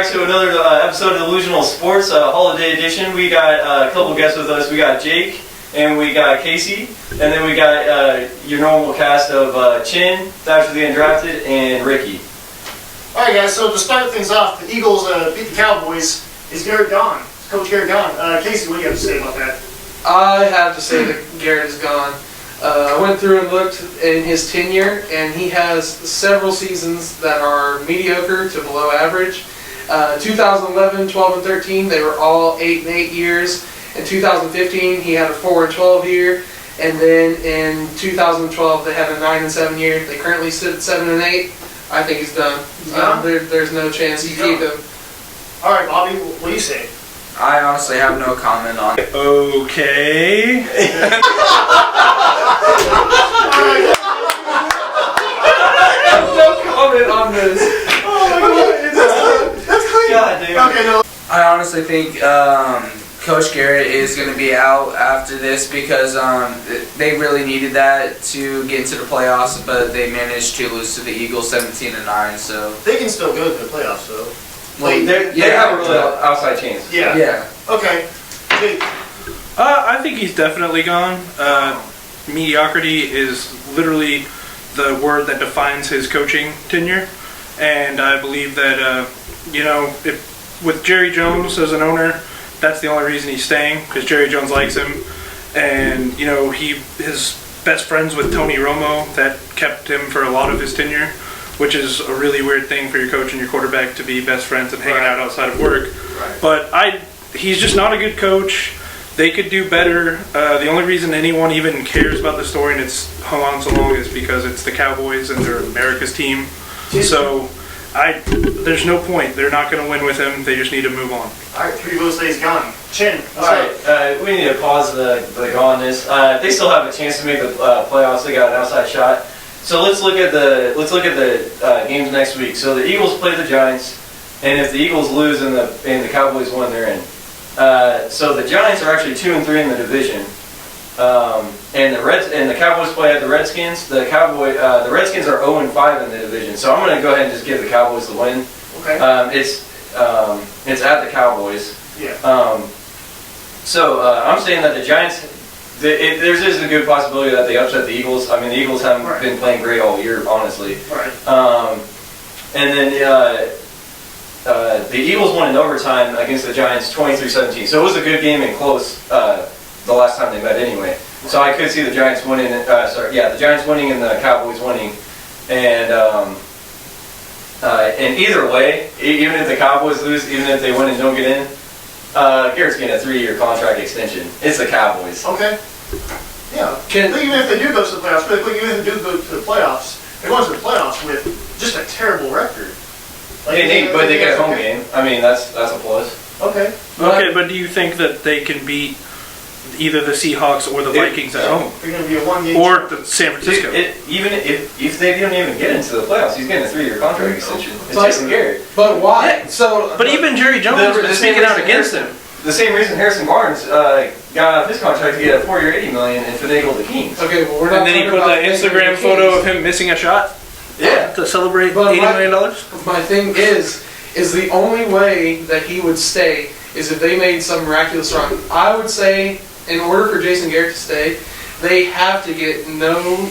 back to another episode of Delusional Sports, Holiday Edition. We got a couple guests with us. We got Jake, and we got Casey, and then we got your normal cast of Chin, Thatcher the Undrafted, and Ricky. Alright guys, so to start things off, the Eagles beat the Cowboys. Is Garrett gone? Coach Garrett gone. Casey, what do you have to say about that? I have to say that Garrett is gone. I went through and looked in his tenure, and he has several seasons that are mediocre to below average. 2011, 12, and 13, they were all 8-8 years. In 2015, he had a 4-12 year, and then in 2012, they had a 9-7 year. They currently sit at 7-8. I think he's done. There's no chance you keep him. All right, Bobby, what do you say? I honestly have no comment on it. Okay. I have no comment on this. Oh my god, that's clean. God damn. Okay, no. I honestly think Coach Garrett is going to be out after this because they really needed that to get into the playoffs, but they managed to lose to the Eagles 17-9. So They can still go to the playoffs, though. They have a really outside chance. Yeah. yeah. Okay. Jake. I think he's definitely gone. Mediocrity is literally the word that defines his coaching tenure, and I believe that with Jerry Jones as an owner, that's the only reason he's staying, because Jerry Jones likes him, and his best friends with Tony Romo, that kept him for a lot of his tenure, which is a really weird thing for your coach and your quarterback to be best friends and hanging out outside of work. Right. But he's just not a good coach. They could do better. The only reason anyone even cares about the story and it's hung on so long is because it's the Cowboys and they're America's team. So there's no point. They're not going to win with him. They just need to move on. All right, 3 votes say he's gone. Chin. Alright, we need to pause the gonness. They still have a chance to make the playoffs. They got an outside shot. So let's look at the games next week. So the Eagles play the Giants, and if the Eagles lose and the Cowboys win, they're in. So the Giants are actually 2-3 in the division, and the Cowboys play at the Redskins. The Redskins are 0-5 in the division. So I'm going to go ahead and just give the Cowboys the win. Okay. It's at the Cowboys. Yeah. So I'm saying that the Giants. There's a good possibility that they upset the Eagles. I mean, the Eagles haven't been playing great all year, honestly. Right. And then the Eagles won in overtime against the Giants 23-17. So it was a good game and close the last time they met anyway. So I could see the Giants winning. The Giants winning and the Cowboys winning. And either way, even if the Cowboys lose, even if they win and don't get in, Garrett's getting a 3-year contract extension. It's the Cowboys. Okay. Yeah. Even if they do go to the playoffs, really quick, even if they do go to the playoffs, they're going to the playoffs with just a terrible record. But they get a home game. I mean, that's a plus. Okay. Okay, but do you think that they can beat either the Seahawks or the Vikings at home? They're going to be a 1-game. Or the San Francisco? Even if they don't even get into the playoffs, he's getting a 3-year contract extension. It's Jason Garrett. But why? But even Jerry Jones has been speaking out against him. The same reason Harrison Barnes got out of his contract to get a 4-year $80 million and finagle the Kings. Okay, well, we're not. And then he put that Instagram photo of him missing a shot. Yeah. To celebrate $80 million. My thing is the only way that he would stay is if they made some miraculous run. I would say, in order for Jason Garrett to stay, they have to get no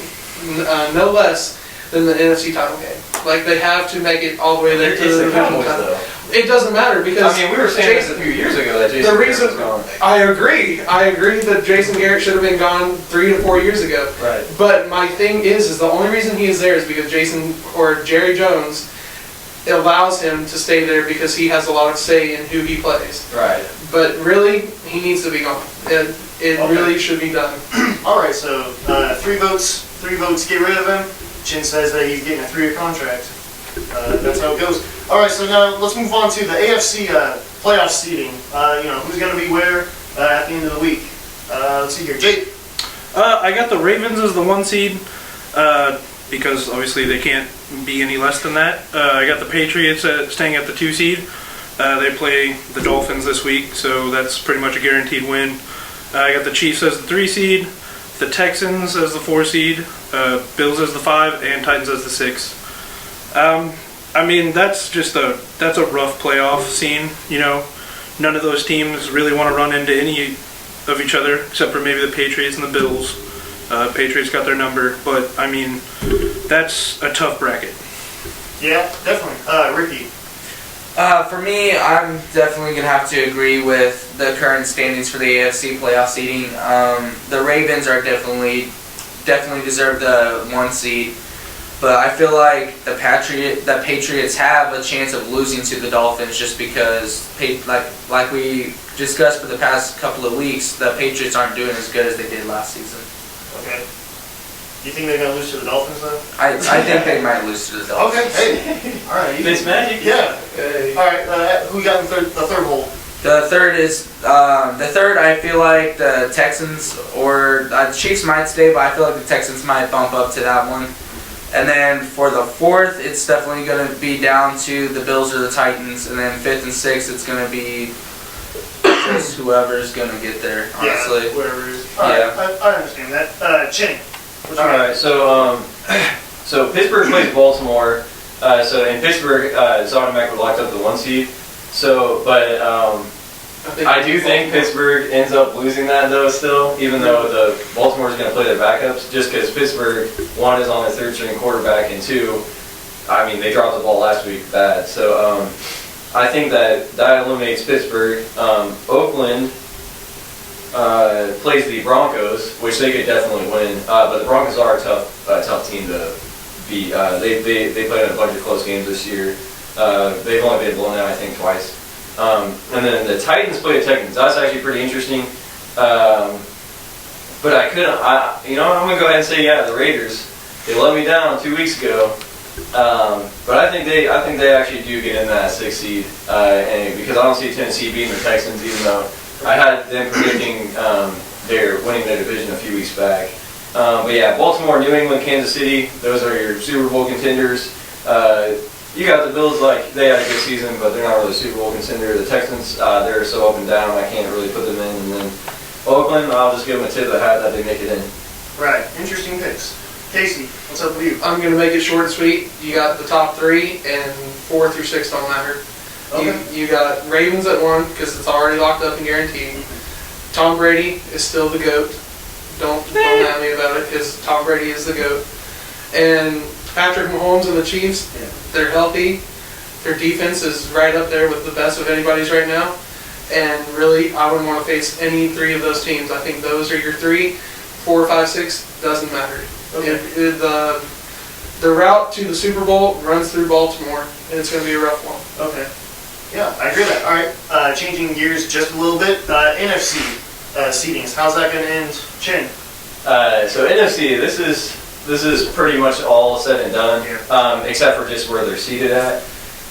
less than the NFC title game. Like, they have to make it all the way there to the Cowboys, though. It doesn't matter because we were saying this a few years ago that Jason Garrett was gone. I agree that Jason Garrett should have been gone 3 to 4 years ago. Right. But my thing is the only reason he is there is because Jerry Jones allows him to stay there because he has a lot of say in who he plays. Right. But really, he needs to be gone. It really should be done. All right, so 3 votes. 3 votes get rid of him. Chin says that he's getting a 3-year contract. That's how it goes. All right, so now let's move on to the AFC playoff seeding. Who's going to be where at the end of the week. Let's see here. Jake? I got the Ravens as the 1 seed because obviously they can't be any less than that. I got the Patriots staying at the 2 seed. They play the Dolphins this week, so that's pretty much a guaranteed win. I got the Chiefs as the 3 seed, the Texans as the 4 seed, Bills as the 5, and Titans as the 6. I mean, that's a rough playoff scene. You know, none of those teams really want to run into any of each other except for maybe the Patriots and the Bills. Patriots got their number, but I mean, that's a tough bracket. Yeah, definitely. Ricky. For me, I'm definitely going to have to agree with the current standings for the AFC playoff seeding. The Ravens are definitely deserve the 1 seed, but I feel like the Patriots have a chance of losing to the Dolphins just because, like we discussed for the past couple of weeks, the Patriots aren't doing as good as they did last season. Okay. You think they're going to lose to the Dolphins, though? I think they might lose to the Dolphins. Okay, hey. All right. It's magic. Yeah. Hey. All right, who got in the third hole? The third, I feel like the Texans or the Chiefs might stay, but I feel like the Texans might bump up to that one. And then for the fourth, it's definitely going to be down to the Bills or the Titans. And then fifth and sixth, it's going to be just whoever's going to get there, honestly. Yeah, whoever it is. Yeah. Right, I understand that. Chinny. All right, so Pittsburgh plays Baltimore. So in Pittsburgh, it's automatically locked up the 1 seed. So, but I do think Pittsburgh ends up losing that though still, even though the Baltimore's going to play their backups, just because Pittsburgh, 1, is on their 3rd string quarterback, and 2, I mean, they dropped the ball last week bad. So I think that eliminates Pittsburgh. Oakland plays the Broncos, which they could definitely win, but the Broncos are a tough team to beat. They played in a bunch of close games this year. They've only been blown out, I think, twice. And then the Titans play the Texans. That's actually pretty interesting. But I'm gonna go ahead and say, yeah, the Raiders. They let me down 2 weeks ago. But I think they actually do get in that 6th seed, and because I don't see Tennessee beating the Texans, even though I had them predicting they're winning their division a few weeks back. But yeah, Baltimore, New England, Kansas City, those are your Super Bowl contenders. You got the Bills, like, they had a good season, but they're not really a Super Bowl contender. The Texans, they're so up and down, I can't really put them in. And then Oakland, I'll just give them a tip of the hat that they make it in. Right, interesting picks. Casey, what's up with you? I'm going to make it short and sweet. You got the top 3, and 4 through 6 don't matter. Okay. You got Ravens at 1 because it's already locked up and guaranteed. Tom Brady is still the GOAT. Don't at me about it because Tom Brady is the GOAT. And Patrick Mahomes and the Chiefs, they're healthy. Their defense is right up there with the best of anybody's right now. And really, I wouldn't want to face any 3 of those teams. I think those are your 3. 4, 5, 6 doesn't matter. Okay. The route to the Super Bowl runs through Baltimore, and it's going to be a rough one. Okay. Yeah, I agree with that. All right, changing gears just a little bit. NFC seedings. How's that going to end, Chin? So NFC, this is pretty much all said and done, except for just where they're seated at.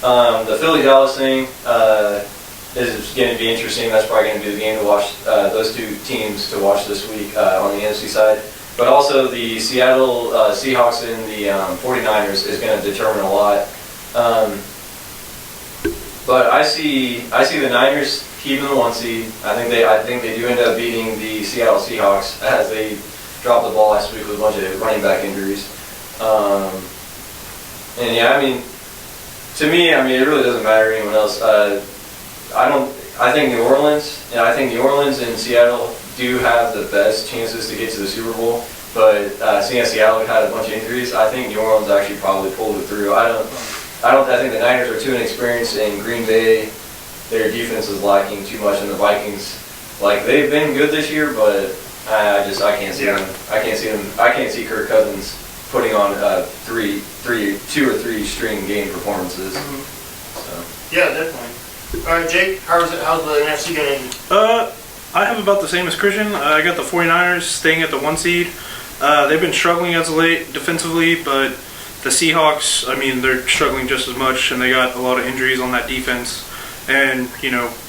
The Philly-Dallas thing is going to be interesting. That's probably going to be the game to watch, those 2 teams to watch this week on the NFC side. But also the Seattle Seahawks and the 49ers is going to determine a lot. But I see the Niners keeping the 1 seed. I think they do end up beating the Seattle Seahawks as they dropped the ball last week with a bunch of running back injuries. And yeah, I mean, to me, it really doesn't matter anyone else. I think New Orleans and Seattle do have the best chances to get to the Super Bowl. But seeing as Seattle had a bunch of injuries, I think New Orleans actually probably pulled it through. I think the Niners are too inexperienced in Green Bay. Their defense is lacking too much, and the Vikings, like, they've been good this year, but I can't see them. I can't see Kirk Cousins putting on 2 or 3 string game performances. So. Yeah, definitely. All right, Jake, how's the NFC going to end? I have about the same as Christian. I got the 49ers staying at the 1 seed. They've been struggling as of late defensively, but the Seahawks, they're struggling just as much, and they got a lot of injuries on that defense. And,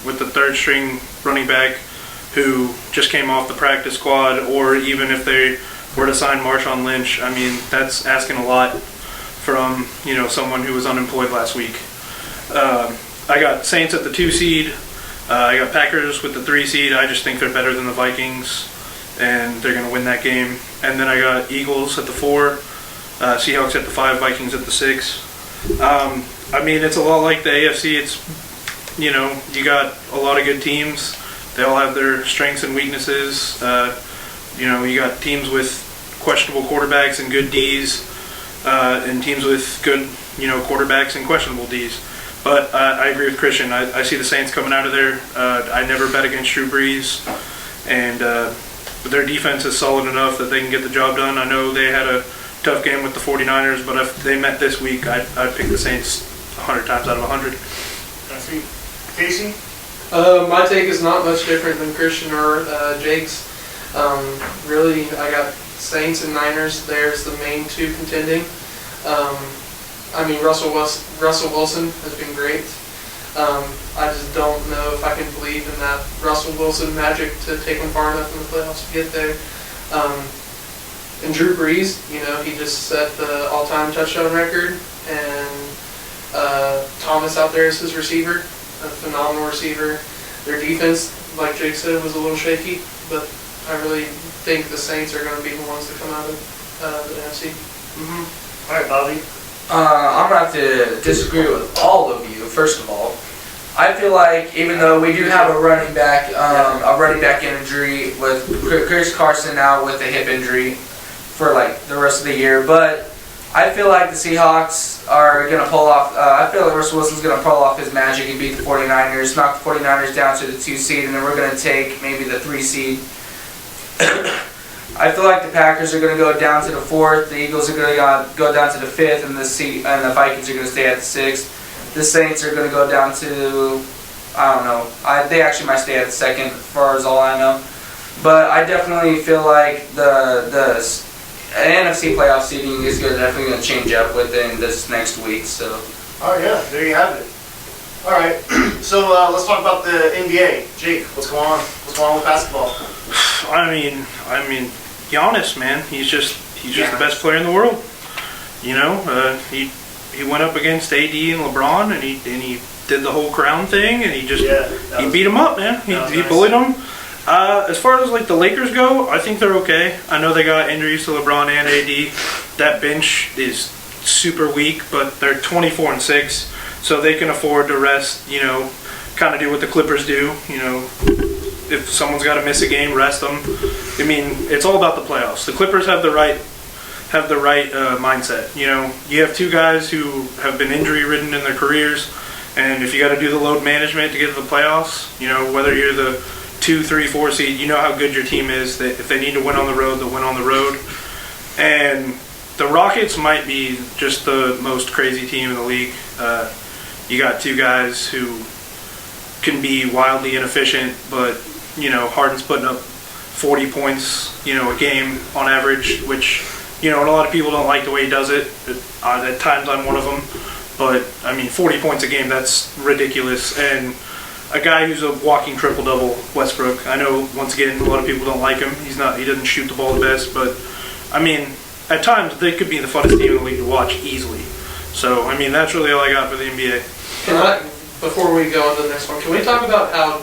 with the 3rd string running back who just came off the practice squad, or even if they were to sign Marshawn Lynch, that's asking a lot from, someone who was unemployed last week. I got Saints at the 2 seed. I got Packers with the 3 seed. I just think they're better than the Vikings, and they're going to win that game. And then I got Eagles at the 4, Seahawks at the 5, Vikings at the 6. I mean, it's a lot like the AFC. It's, you know, you got a lot of good teams. They all have their strengths and weaknesses. You know, you got teams with questionable quarterbacks and good Ds, and teams with good, you know, quarterbacks and questionable Ds. But I agree with Christian. I see the Saints coming out of there. I never bet against Drew Brees, and but their defense is solid enough that they can get the job done. I know they had a tough game with the 49ers, but if they met this week, I'd pick the Saints 100 times out of 100. I see. Casey? My take is not much different than Christian or Jake's. Really, I got Saints and Niners. There's the main two contending. I mean, Russell Wilson has been great. I just don't know if I can believe in that Russell Wilson magic to take them far enough in the playoffs to get there. And Drew Brees, you know, he just set the all-time touchdown record, and Thomas out there is his receiver, a phenomenal receiver. Their defense, like Jake said, was a little shaky, but I really think the Saints are going to be the ones to come out of the NFC. Mm-hmm. All right, Bobby. I'm going to have to disagree with all of you, first of all. I feel like even though we do have a running back injury with Chris Carson out with a hip injury for like the rest of the year, but I feel like the Seahawks are going to pull off, I feel like Russell Wilson's going to pull off his magic and beat the 49ers, knock the 49ers down to the 2 seed, and then we're going to take maybe the 3 seed. I feel like the Packers are going to go down to the 4th, the Eagles are going to go down to the 5th, and the Vikings are going to stay at the 6th. The Saints are going to go down to, I don't know, they actually might stay at the 2nd, as far as all I know. But I definitely feel like the NFC playoff seeding is definitely going to change up within this next week. So. Oh yeah, there you have it. All right, so let's talk about the NBA. Jake, what's going on? What's going on with basketball? I mean, Giannis, man, he's just the best player in the world. You know, he went up against AD and LeBron, and he did the whole crown thing, and he beat him up, man. He bullied him. As far as like the Lakers go, I think they're okay. I know they got injuries to LeBron and AD. That bench is super weak, but they're 24-6, so they can afford to rest. You know, kind of do what the Clippers do. You know, if someone's got to miss a game, rest them. I mean, it's all about the playoffs. The Clippers have the right mindset. You know, you have two guys who have been injury-ridden in their careers, and if you got to do the load management to get to the playoffs, you know, whether you're the 2, 3, 4 seed, you know how good your team is. That if they need to win on the road, they'll win on the road. And the Rockets might be just the most crazy team in the league. You got two guys who can be wildly inefficient, but you know, Harden's putting up 40 points, you know, a game on average, which, you know, and a lot of people don't like the way he does it. At times I'm one of them, but I mean, 40 points a game, that's ridiculous. And a guy who's a walking triple-double, Westbrook. I know, once again, a lot of people don't like him. He doesn't shoot the ball the best, but I mean, at times they could be the funnest team in the league to watch easily. So, I mean, that's really all I got for the NBA. Before we go on to the next one, can we talk about how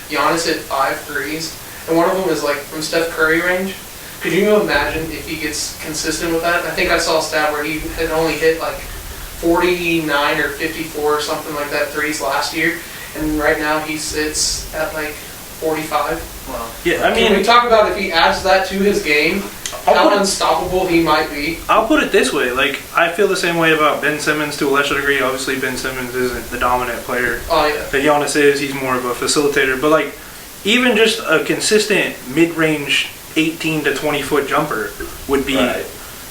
Giannis hit 5 threes, and one of them is like from Steph Curry range? Could you imagine if he gets consistent with that? I think I saw a stat where he had only hit like 49 or 54 or something like that threes last year, and right now he sits at like 45. Wow. Yeah, I mean, can we talk about if he adds that to his game, how unstoppable he might be? I'll put it this way: like, I feel the same way about Ben Simmons to a lesser degree. Obviously, Ben Simmons isn't the dominant player that Giannis is. He's more of a facilitator. But like, even just a consistent mid-range 18 to 20 foot jumper would be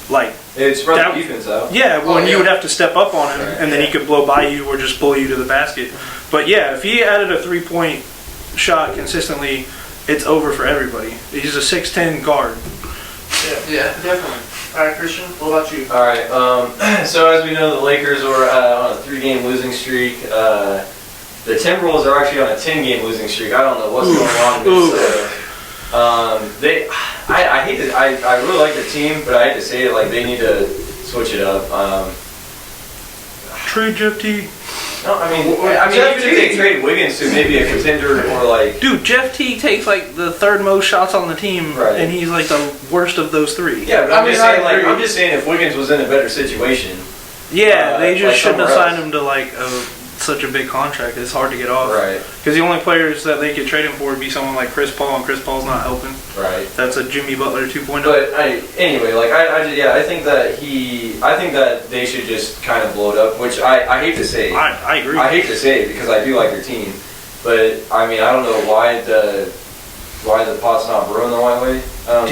like. It's spread the defense out. Yeah, well, you would have to step up on him, and then he could blow by you or just pull you to the basket. But yeah, if he added a 3-point shot consistently, it's over for everybody. He's a 6'10" guard. Yeah, definitely. All right, Christian, what about you? All right, so as we know, the Lakers are on a 3-game losing streak. The Timberwolves are actually on a 10-game losing streak. I don't know what's going on with this. I hate it. I really like the team, but I hate to say it, like, they need to switch it up. Trade Jeff T. No, I mean, even if they trade Wiggins to maybe a contender or like... Dude, Jeff T takes like the 3rd most shots on the team, and he's like the worst of those 3. Yeah, but I'm just saying if Wiggins was in a better situation, Yeah, they just like shouldn't have somewhere signed him to like such a big contract. It's hard to get off. Right. Because the only players that they could trade him for would be someone like Chris Paul, and Chris Paul's not helping. Right. That's a Jimmy Butler 2.0. But anyway, like I think that they should just kind of blow it up, which I hate to say. I agree. I hate to say it because I do like their team, but I mean I don't know why the pot's not brewing the right way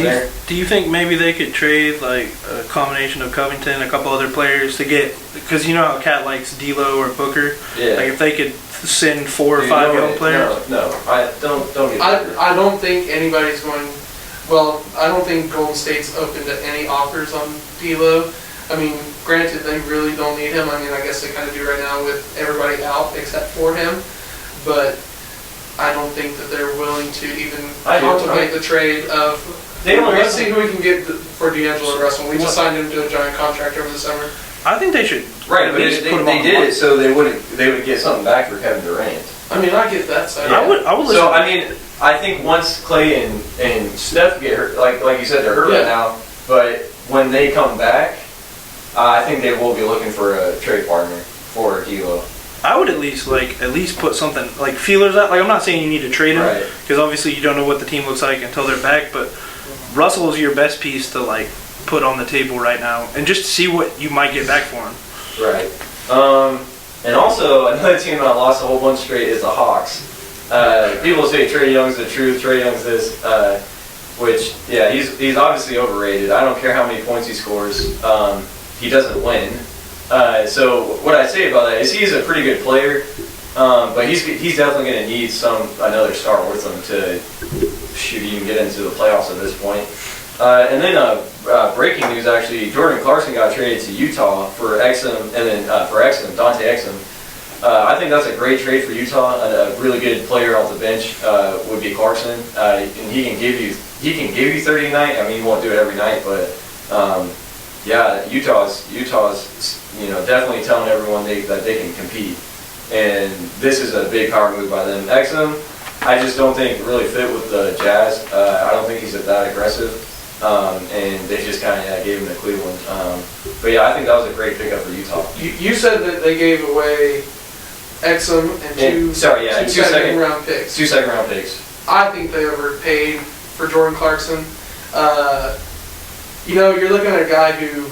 there. Do you think maybe they could trade like a combination of Covington, a couple other players to get, because you know how Cat likes D'Lo or Booker. Yeah. Like if they could send 4 or Dude, 5 no young way. players. No, I don't get Booker. I don't think anybody's going. Well, I don't think Golden State's open to any offers on D'Lo. I mean, granted, they really don't need him. I mean, I guess they kind of do right now with everybody out except for him. But I don't think that they're willing to even contemplate the trade of. Let's see who we can get for D'Angelo Russell. We just signed him to a giant contract over the summer. I think they should. Right, at but least they put him on the did market. it so they would get something back for Kevin Durant. I mean, I get that side. Yeah. I would listen. So I mean, I think once Clay and Steph get hurt, like you said, they're hurt right now. But when they come back, I think they will be looking for a trade partner for D'Lo. I would at least put something like feelers out. Like I'm not saying you need to trade him Right. because obviously you don't know what the team looks like until they're back. But Russell is your best piece to like put on the table right now, and just see what you might get back for him. Right. And also another team that lost a whole bunch straight is the Hawks. People say Trae Young's the truth. Trae Young's this, which yeah, he's obviously overrated. I don't care how many points he scores. He doesn't win. So what I say about that is he's a pretty good player, but he's definitely going to need another star with him to even get into the playoffs at this point. And then breaking news, actually, Jordan Clarkson got traded to Utah for Exum, and then for Exum, Dante Exum. I think that's a great trade for Utah. A really good player off the bench would be Clarkson, and he can give you 30 a night. I mean, he won't do it every night, but yeah, Utah's definitely telling everyone that they can compete, and this is a big power move by them. Exum, I just don't think really fit with the Jazz. I don't think he's that aggressive, and they just kind of gave him to Cleveland. But yeah, I think that was a great pickup for Utah. You said that they gave away Exum and two second round picks. 2 second round picks. I think they overpaid for Jordan Clarkson. You're looking at a guy who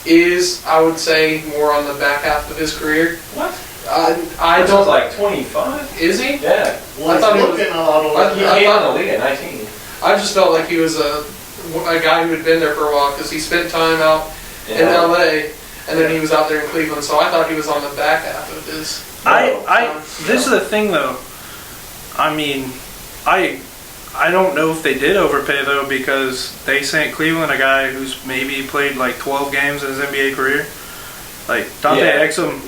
is, I would say, more on the back half of his career. What? I don't like 25. Is he? Yeah. Well, I thought he was looking a lot older. He came in the league at 19. I just felt like he was a guy who had been there for a while because he spent time out in LA and then he was out there in Cleveland. So I thought he was on the back half of his. This is the thing though. I mean, I don't know if they did overpay though, because they sent Cleveland a guy who's maybe played like 12 games in his NBA career. Like Dante Exum,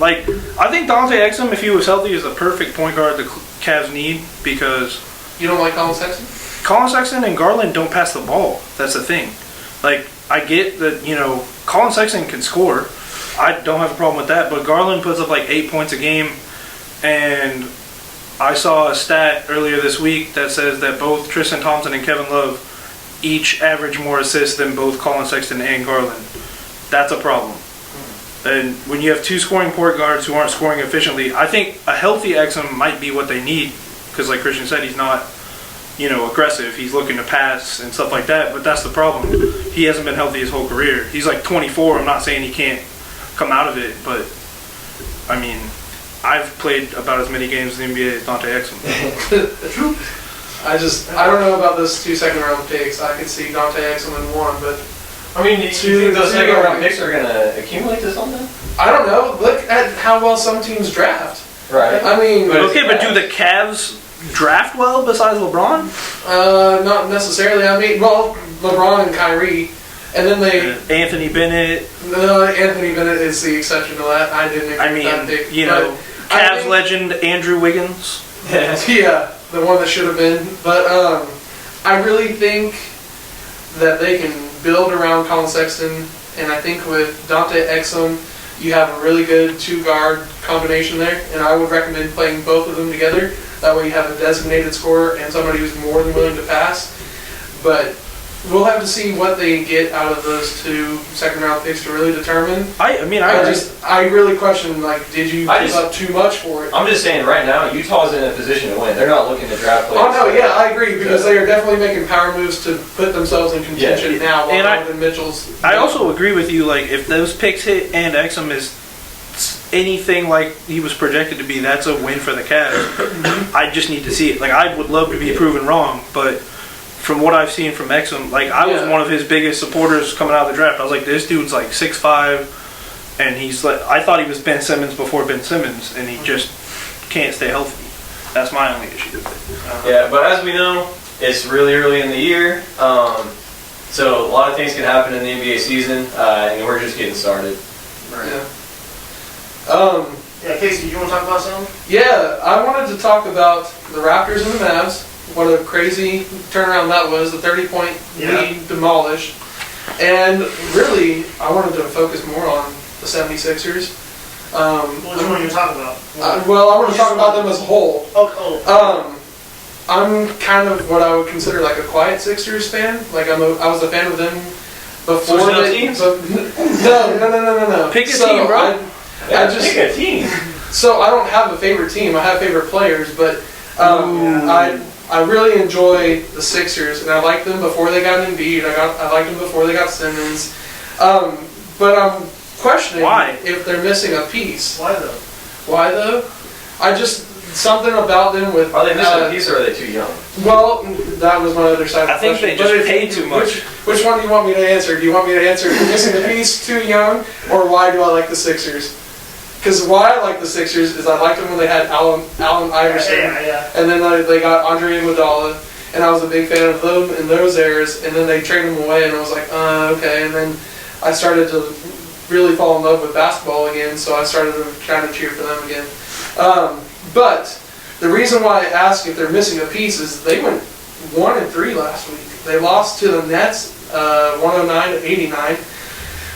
I think Dante Exum, if he was healthy, is the perfect point guard the Cavs need, because You don't like Colin Sexton? Colin Sexton and Garland don't pass the ball. That's the thing. Like, I get that, Colin Sexton can score. I don't have a problem with that, but Garland puts up like 8 points a game, and I saw a stat earlier this week that says that both Tristan Thompson and Kevin Love each average more assists than both Colin Sexton and Garland. That's a problem. And when you have two scoring point guards who aren't scoring efficiently, I think a healthy Exum might be what they need, because like Christian said, he's not, aggressive. He's looking to pass and stuff like that, but that's the problem. He hasn't been healthy his whole career. He's like 24. I'm not saying he can't come out of it, but I mean, I've played about as many games in the NBA as Dante Exum. I don't know about those 2 second round picks. I could see Dante Exum in one, but I mean, do you think those second round picks are going to accumulate to something? I don't know. Look at how well some teams draft. Right. I mean, but do the Cavs draft well besides LeBron? Not necessarily. I mean, well, LeBron and Kyrie, and then they Anthony Bennett. No, Anthony Bennett is the exception to that. I didn't agree with that pick. Cavs legend Andrew Wiggins. Yeah, the one that should have been. But I really think that they can build around Colin Sexton, and I think with Dante Exum, you have a really good two-guard combination there, and I would recommend playing both of them together. That way you have a designated scorer and somebody who's more than willing to pass. But we'll have to see what they get out of those 2 second-round picks to really determine. I agree. I really question, like, did you give up too much for it? I'm just saying right now, Utah's in a position to win. They're not looking to draft players. Oh, no, yeah, I agree, because they are definitely making power moves to put themselves in contention now, and while than Mitchell's. I also agree with you, like, if those picks hit and Exum is anything like he was projected to be, that's a win for the Cavs. I just need to see it. Like, I would love to be proven wrong, but from what I've seen from Exum, like, I was one of his biggest supporters coming out of the draft. I was like, this dude's like 6'5", and he's like, I thought he was Ben Simmons before Ben Simmons, and he just can't stay healthy. That's my only issue with it. Yeah, but as we know, it's really early in the year, so a lot of things can happen in the NBA season, and we're just getting started. Right. Yeah, Casey, you want to talk about something? Yeah, I wanted to talk about the Raptors and the Mavs. What a crazy turnaround that was. The 30-point lead demolished. And really, I wanted to focus more on the 76ers. What do you want to talk about? I want to talk about them as a whole. I'm kind of what I would consider like a quiet Sixers fan. Like I was a fan of them before. So no teams? No. Pick a team, bro. Pick a team. So I don't have a favorite team. I have favorite players, but I really enjoy the Sixers, and I liked them before they got Embiid. I liked them before they got Simmons. But I'm questioning if they're missing a piece. Why though? Why though? Something about them with. Are they missing a piece or are they too young? Well, that was my other side of the I think question. they just paid too much. Which one do you want me to answer? Do you want me to answer missing a piece, too young, or why do I like the Sixers? Because why I like the Sixers is I liked them when they had Allen Iverson, and then they got Andre Iguodala, and I was a big fan of them in those eras, and then they traded them away, and I was like, okay, and then I started to really fall in love with basketball again, so I started to kind of cheer for them again. But the reason why I ask if they're missing a piece is they went 1-3 last week. They lost to the Nets 109-89.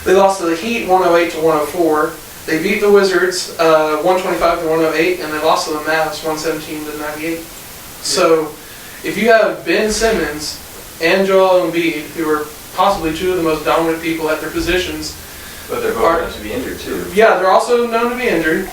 They lost to the Heat 108-104. They beat the Wizards 125-108, and they lost to the Mavs 117-98. So if you have Ben Simmons and Joel Embiid, who are possibly 2 of the most dominant people at their positions, but they're both known to be injured too. Yeah, they're also known to be injured.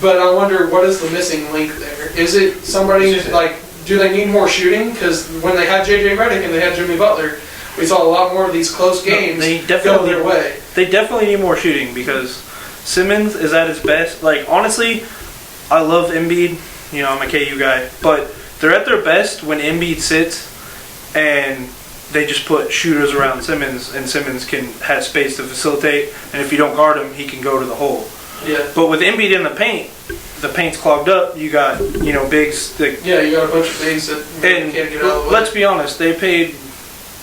But I wonder, what is the missing link there? Is it somebody, like, do they need more shooting? Because when they had J.J. Redick and they had Jimmy Butler, we saw a lot more of these close games go their way. They definitely need more shooting because Simmons is at his best. Like, honestly, I love Embiid. You know, I'm a KU guy. But they're at their best when Embiid sits and they just put shooters around Simmons, and Simmons has space to facilitate. And if you don't guard him, he can go to the hole. Yeah. But with Embiid in the paint's clogged up. You got, bigs. You got a bunch of bigs that can't get out of the way. Let's be honest, they paid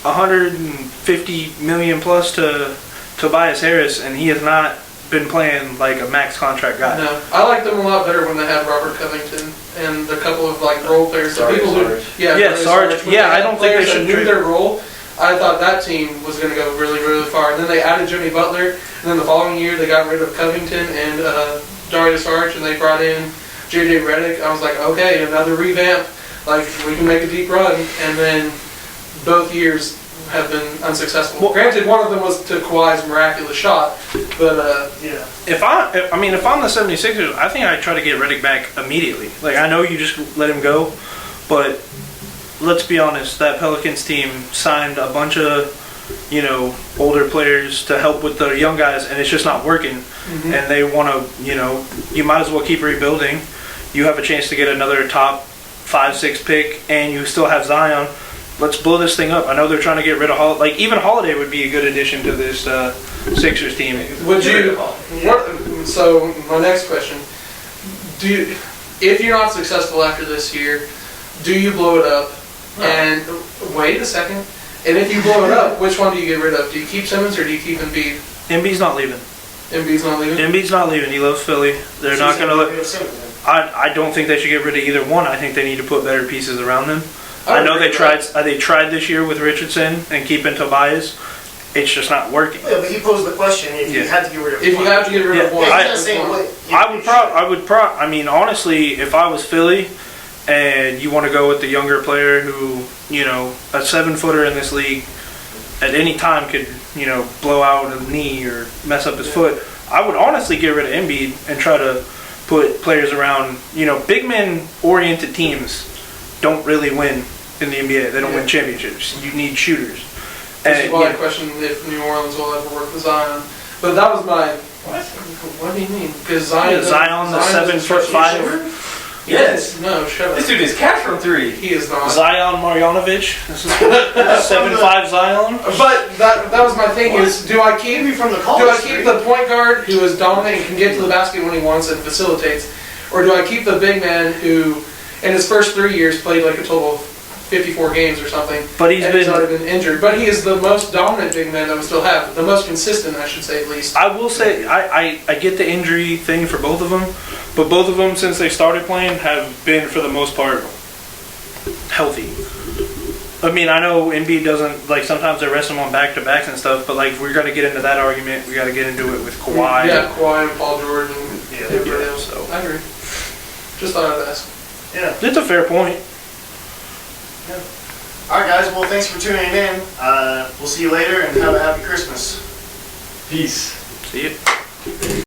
$150 million plus to Tobias Harris, and he has not been playing like a max contract guy. No, I liked them a lot better when they had Robert Covington and a couple of like role players. Sarge. Sarge. Yeah, I don't think they should knew their role. I thought that team was going to go really, really far. And then they added Jimmy Butler, and then the following year they got rid of Covington and Darius Sarge, and they brought in J.J. Redick. I was like, okay, another revamp. Like, we can make a deep run. And then both years have been unsuccessful. Well, granted, one of them was to Kawhi's miraculous shot, but yeah. If I'm the 76ers, I think I'd try to get Redick back immediately. Like, I know you just let him go, but let's be honest, that Pelicans team signed a bunch of, older players to help with the young guys, and it's just not working. Mm-hmm. And they want to, you might as well keep rebuilding. You have a chance to get another top 5-6 pick, and you still have Zion. Let's blow this thing up. I know they're trying to get rid of even Holiday would be a good addition to this Sixers team. Would you? So my next question: if you're not successful after this year, do you blow it up? No. And wait a second. And if you blow it up, which one do you get rid of? Do you keep Simmons or do you keep Embiid? Embiid's not leaving. Embiid's not leaving. Embiid's not leaving. He loves Philly. They're not going to let. I don't think they should get rid of either one. I think they need to put better pieces around them. I know they tried. They tried this year with Richardson and keeping Tobias. It's just not working. Yeah, but he posed the question: if you had to get rid of one. If you have to get rid of one, I mean, honestly, if I was Philly, and you want to go with the younger player who, a 7-footer in this league, at any time could, blow out a knee or mess up his foot. I would honestly get rid of Embiid and try to put players around, big men-oriented teams don't really win in the NBA. They don't win championships. You need shooters. This is why I question if New Orleans will ever work with Zion. But that was my... What do you mean? Because Zion... The 7'5". Yes. No, shut up. This dude is catch from three. He is not. Zion Marjanovic. This is 7'5" Zion. But that was my thing is, do I keep from the college the point guard who is dominant and can get to the basket when he wants and facilitates? Or do I keep the big man who, in his first 3 years, played like a total of 54 games or something, But he's already been injured. But he is the most dominant big man that we still have. The most consistent, I should say, at least. I will say, I get the injury thing for both of them, but both of them, since they started playing, have been, for the most part, healthy. I mean, I know Embiid doesn't, sometimes they rest him on back-to-backs and stuff, but, we're going to get into that argument. We got to get into it with Kawhi. Yeah, Kawhi and Paul George and everybody else. So. I agree. Just thought I'd ask. Yeah. It's a fair point. Yeah. All right, guys. Well, thanks for tuning in. We'll see you later, and have a happy Christmas. Peace. See you.